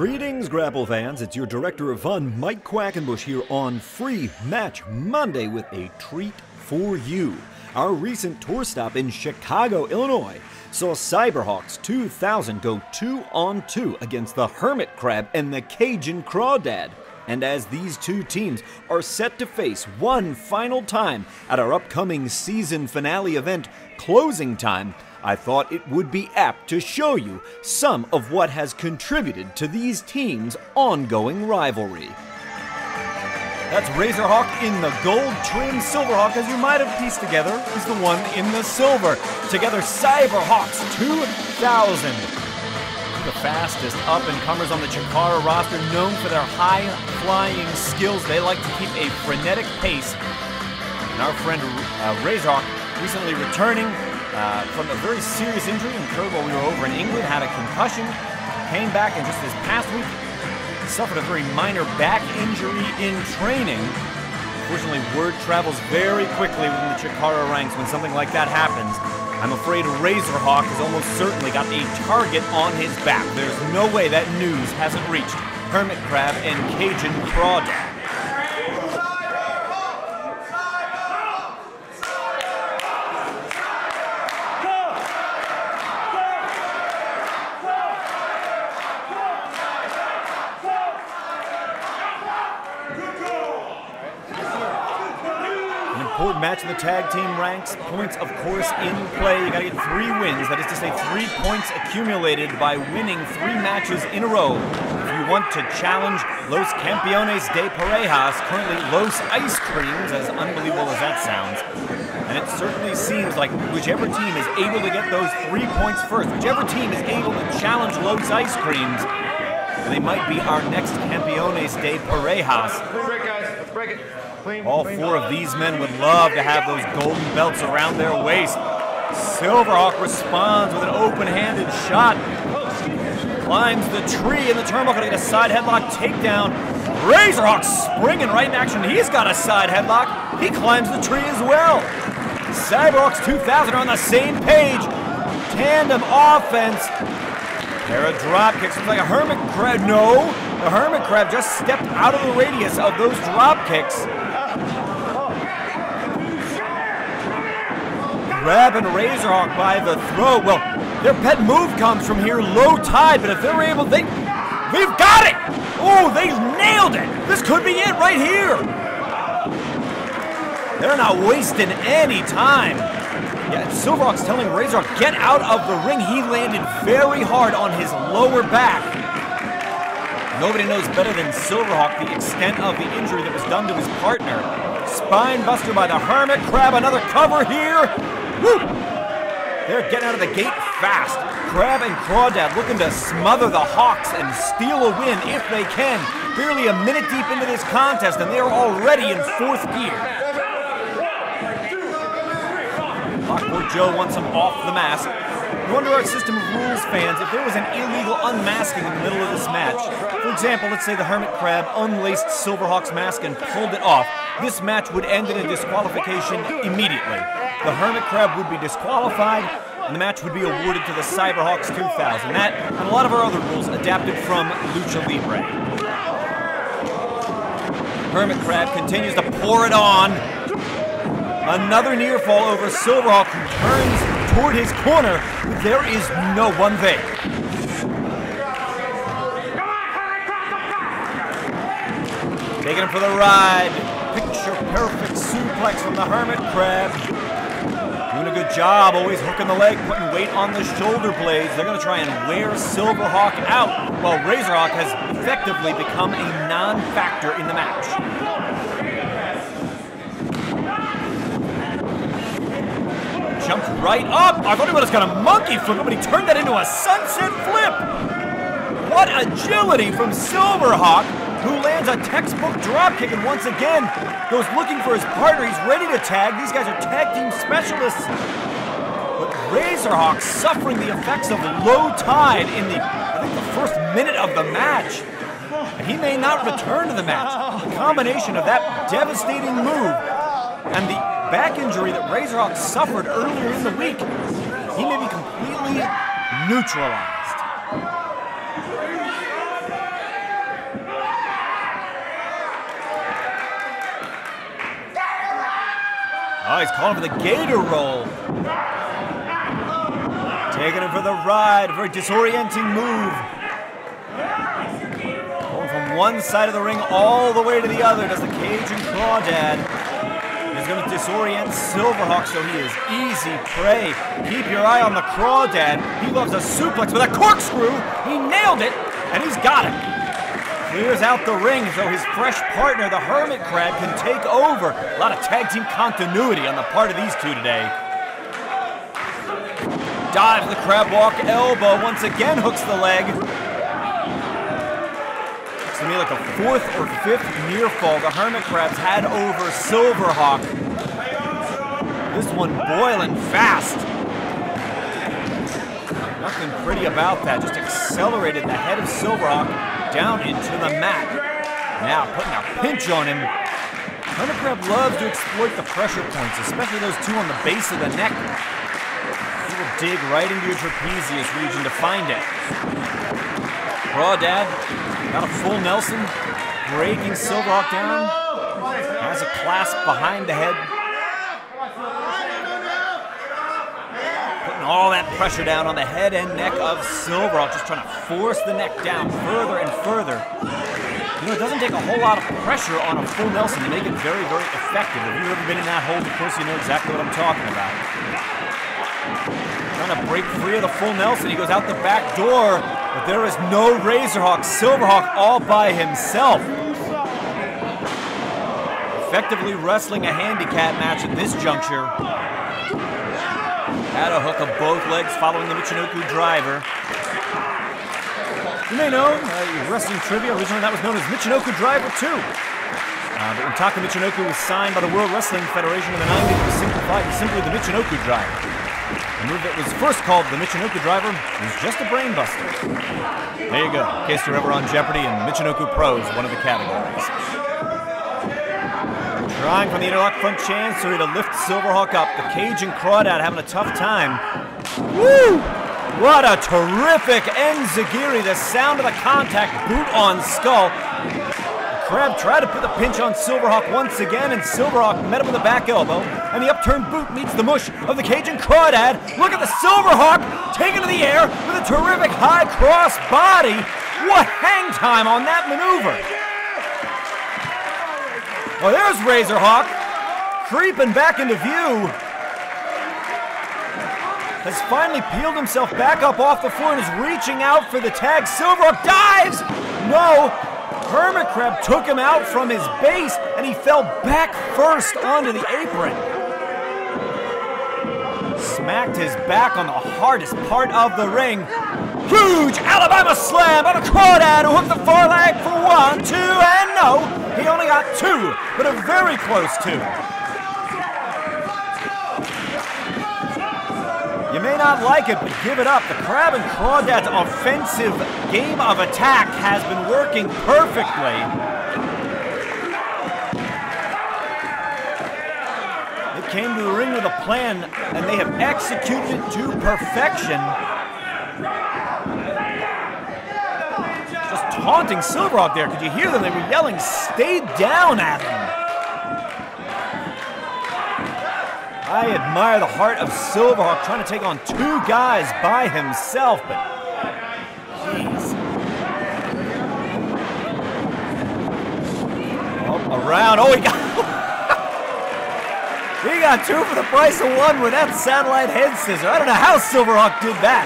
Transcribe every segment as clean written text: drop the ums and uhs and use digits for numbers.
Greetings, Grapple fans. It's your Director of Fun, Mike Quackenbush, here on Free Match Monday with a treat for you. Our recent tour stop in Chicago, Illinois, saw Xyberhawx2000 go 2-on-2 against the Hermit Crab and the Cajun Crawdad. And as these two teams are set to face one final time at our upcoming season finale event, Closing Time, I thought it would be apt to show you some of what has contributed to these teams' ongoing rivalry. That's Razorhawk in the gold-trimmed Silverhawk, as you might have pieced together, is the one in the silver. Together, Xyberhawx2000. The fastest up-and-comers on the CHIKARA roster, known for their high-flying skills. They like to keep a frenetic pace. And our friend Razorhawk, recently returning from a very serious injury incurred while we were over in England, had a concussion, came back, and just this past week suffered a very minor back injury in training. Fortunately, word travels very quickly within the CHIKARA ranks when something like that happens. I'm afraid Razorhawk has almost certainly got a target on his back. There's no way that news hasn't reached Hermit Crab and Cajun Crawdad. Important match in the tag team ranks. Points, of course, in play. You gotta get 3 wins. That is to say, 3 points accumulated by winning 3 matches in a row. If you want to challenge Los Campeones de Parejas, currently Los Ice Creams, as unbelievable as that sounds. And it certainly seems like whichever team is able to get those 3 points first, whichever team is able to challenge Los Ice Creams, they might be our next Campeones de Parejas. Clean break, guys. Let's break it. All 4 of these men would love to have those golden belts around their waist. Silverhawk responds with an open-handed shot. Climbs the tree in the turnbuckle to get a side headlock takedown. Razorhawk springing right in action. He's got a side headlock. He climbs the tree as well. Xyberhawx2000 are on the same page. Tandem offense. Pair of drop kicks. Looks like a Hermit Crab. No, the Hermit Crab just stepped out of the radius of those drop kicks. Grabbing Razorhawk by the throat. Well, their pet move comes from here, low tide, but if they're able, we've got it! Oh, they nailed it! This could be it right here! They're not wasting any time. Yeah, Silverhawk's telling Razorhawk, get out of the ring. He landed very hard on his lower back. Nobody knows better than Silverhawk the extent of the injury that was done to his partner. Spine buster by the Hermit Crab, another cover here. Woo! They're getting out of the gate fast. Crab and Crawdad looking to smother the Hawks and steal a win if they can. Barely a minute deep into this contest, and they're already in 4th gear. Lockport Joe wants him off the mask. No wonder our system of rules fans, if there was an illegal unmasking in the middle of this match, for example, let's say the Hermit Crab unlaced Silverhawk's mask and pulled it off, this match would end in a disqualification immediately. The Hermit Crab would be disqualified, and the match would be awarded to the Xyberhawx2000. That, and a lot of our other rules adapted from Lucha Libre. Hermit Crab continues to pour it on. Another near fall over Silverhawk, who turns toward his corner, but there is no one there. Taking him for the ride. Picture-perfect suplex from the Hermit Crab. Doing a good job, always hooking the leg, putting weight on the shoulder blades. They're going to try and wear Silverhawk out, while Razorhawk has effectively become a non-factor in the match. Jumped right up. I thought he would have got a monkey flip, but he turned that into a sunset flip. What agility from Silverhawk, who lands a textbook dropkick and once again goes looking for his partner. He's ready to tag. These guys are tag team specialists. But Razorhawk suffering the effects of low tide in I think the first minute of the match. And he may not return to the match. The combination of that devastating move and the back injury that Razorhawk suffered earlier in the week, he may be completely neutralized. Oh, he's calling for the gator roll. Taking him for the ride. Very disorienting move. Going from one side of the ring all the way to the other does the Cajun Crawdad. He's going to disorient Xyberhawx, so he is easy prey. Keep your eye on the Crawdad. He loves a suplex with a corkscrew. He nailed it, and he's got it. Clears out the ring so his fresh partner, the Hermit Crab, can take over. A lot of tag team continuity on the part of these two today. Dives the crab walk elbow, once again hooks the leg. Looks to me like a fourth or fifth near fall the Hermit Crab's had over Xyberhawx. This one boiling fast. Nothing pretty about that, just accelerated the head of Xyberhawx down into the mat. Now putting a pinch on him. Hermit Crab loves to exploit the pressure points, especially those two on the base of the neck. He will dig right into your trapezius region to find it. Crawdad got a full Nelson, breaking Xyberhawx down. Has a clasp behind the head. Putting all that pressure down on the head and neck of Xyberhawx, just trying to force the neck down further and further. You know, it doesn't take a whole lot of pressure on a full Nelson to make it very, very effective. If you've ever been in that hold, of course you know exactly what I'm talking about. Trying to break free of the full Nelson. He goes out the back door, but there is no Razorhawk. Xyberhawx all by himself. Effectively wrestling a handicap match at this juncture. Had a hook of both legs following the Michinoku driver. You may know, wrestling trivia, originally that was known as Michinoku Driver 2. But when Taka Michinoku was signed by the World Wrestling Federation in the 90s, it was simplified to simply the Michinoku Driver. The move that was first called the Michinoku Driver was just a brain buster. There you go, in case you're ever on Jeopardy and Michinoku Pro is one of the categories. Trying from the interlock front chancery to lift Xyberhawx up. The Cajun Crawdad having a tough time. Woo! What a terrific enziguri. The sound of the contact, boot on skull. The Crab tried to put the pinch on Xyberhawx once again, and Xyberhawx met him with a back elbow, and the upturned boot meets the mush of the Cajun Crawdad. Look at the Xyberhawx taken to the air with a terrific high cross body. What hang time on that maneuver. Well, there's Razorhawk creeping back into view. Has finally peeled himself back up off the floor and is reaching out for the tag. Xyberhawx dives! No! Hermit Crab took him out from his base and he fell back first onto the apron. Smacked his back on the hardest part of the ring. Huge Alabama slam on a Crawdad who hooked the far leg for 1, 2, and no! He only got 2, but a very close 2. You may not like it, but give it up. The Crab and Crawdad's offensive game of attack has been working perfectly. They came to the ring with a plan, and they have executed it to perfection. Just taunting Xyberhawx there. Could you hear them? They were yelling, "Stay down" at him. I admire the heart of Xyberhawx trying to take on 2 guys by himself, but jeez. Oh, around. Oh, he got 2 for the price of 1 with that satellite head scissor. I don't know how Xyberhawx did that.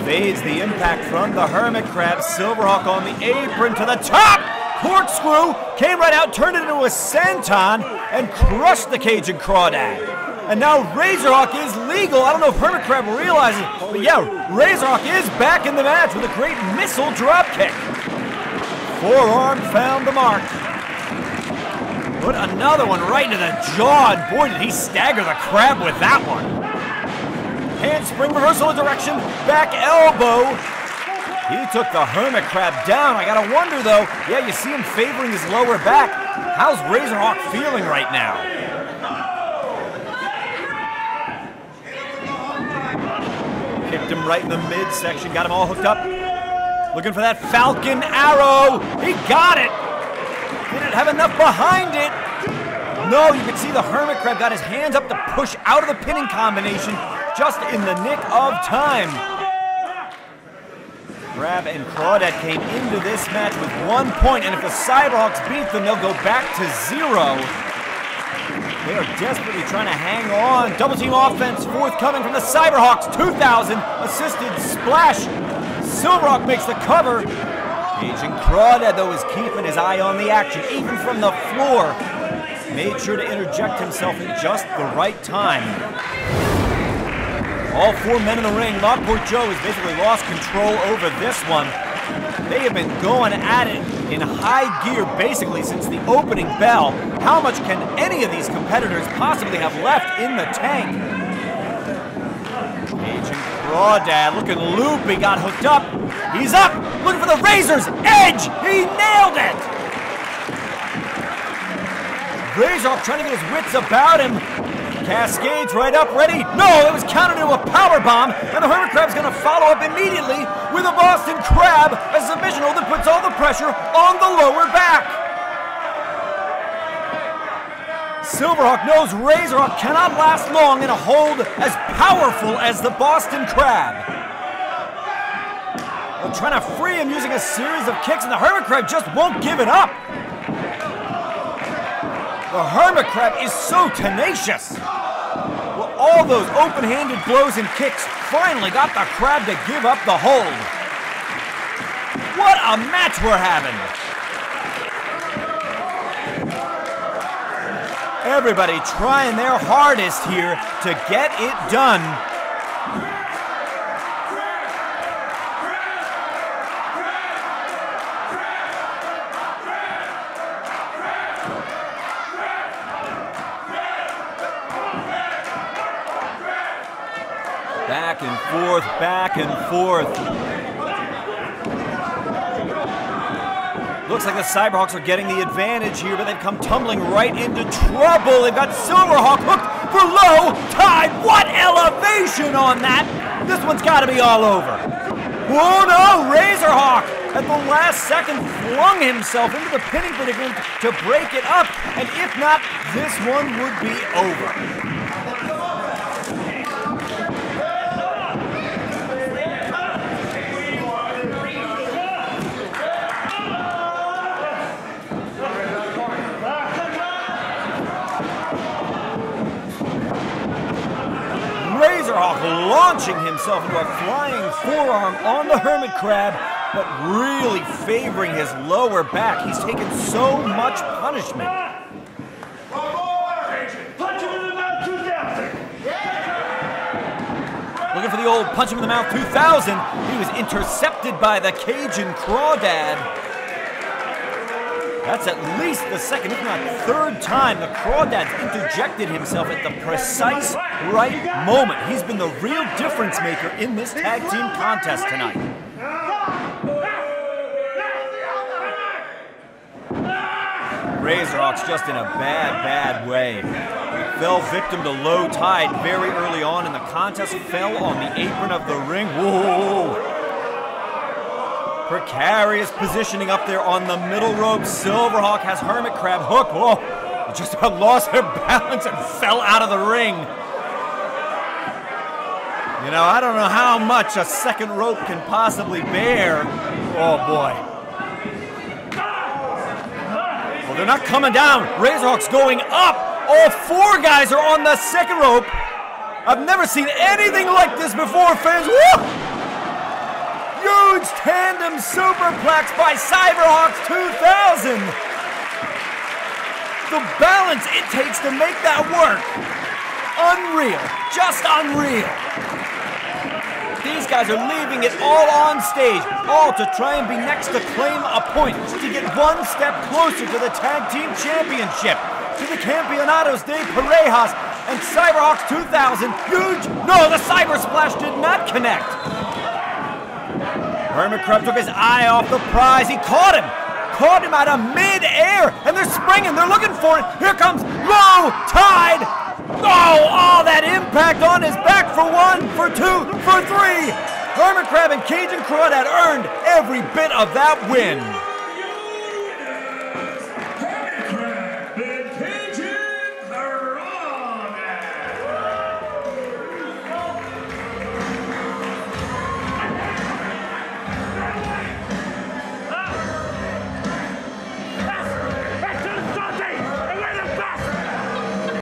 Evades the impact from the Hermit Crab. Xyberhawx on the apron to the top. Corkscrew came right out, turned it into a senton, and crushed the Cajun Crawdad. And now Razorhawk is legal. I don't know if Hermit Crab realizes it, but yeah, Razorhawk is back in the match with a great missile dropkick. Forearm found the mark. Put another one right into the jaw, and boy, did he stagger the Crab with that one. Handspring reversal of direction, back elbow. He took the Hermit Crab down. I gotta wonder though, yeah, you see him favoring his lower back. How's Razorhawk feeling right now? Kicked him right in the midsection, got him all hooked up. Looking for that Falcon Arrow. He got it. Did it have enough behind it? No, you can see the Hermit Crab got his hands up to push out of the pinning combination just in the nick of time. Crab and Crawdad came into this match with 1 point, and if the Xyberhawx beat them, they'll go back to 0. They are desperately trying to hang on. Double team offense forthcoming from the CHIKARAtopia, assisted splash. Xyberhawx makes the cover. Cajun Crawdad, though, is keeping his eye on the action, even from the floor. Made sure to interject himself at just the right time. All 4 men in the ring. Lockport Joe has basically lost control over this one. They have been going at it in high gear basically since the opening bell. How much can any of these competitors possibly have left in the tank? Cajun Crawdad looking loopy, got hooked up. He's up, looking for the razor's edge. He nailed it. Xyberhawx trying to get his wits about him. Cascades right up, ready. No, it was countered into a power bomb, and the Hermit Crab's going to follow up immediately with a Boston Crab, a submission hold that puts all the pressure on the lower back. Xyberhawx knows Xyberhawx cannot last long in a hold as powerful as the Boston Crab. They're trying to free him using a series of kicks, and the Hermit Crab just won't give it up. The Hermit Crab is so tenacious. Well, all those open-handed blows and kicks finally got the Crab to give up the hold. What a match we're having. Everybody trying their hardest here to get it done. Back and forth, back and forth. Looks like the Xyberhawx are getting the advantage here, but they've come tumbling right into trouble. They've got Xyberhawx hooked for low tide. What elevation on that! This one's got to be all over. Oh no, Xyberhawx at the last second flung himself into the pinning predicament to break it up, and if not, this one would be over. Xyberhawx launching himself into a flying forearm on the Hermit Crab, but really favoring his lower back. He's taken so much punishment. Punch him in the mouth 2000. Looking for the old punch him in the mouth 2000. He was intercepted by the Cajun Crawdad. That's at least the second, if not third time, the Crawdad's interjected himself at the precise right moment. He's been the real difference maker in this tag team contest tonight. Xyberhawx just in a bad way. Fell victim to low tide very early on in the contest, fell on the apron of the ring. Whoa! Precarious positioning up there on the middle rope. Xyberhawx has Hermit Crab hooked. Whoa! Just about lost their balance and fell out of the ring. You know, I don't know how much a second rope can possibly bear. Oh boy. Well, they're not coming down. Xyberhawx going up. All 4 guys are on the second rope. I've never seen anything like this before, fans. Woo! Huge tandem superplex by Xyberhawx2000. The balance it takes to make that work. Unreal. Just unreal. These guys are leaving it all on stage, all to try and be next to claim a point, to get one step closer to the Tag Team Championship, to the Campeonatos de Parejas, and Xyberhawx2000, huge, no, the Cyber Splash did not connect. Hermit Crab took his eye off the prize. He caught him out of mid-air, and they're springing, they're looking for it. Here comes low tide. Oh, that impact on his back for 1, for 2, for 3. Hermit Crab and Cajun Crawdad earned every bit of that win.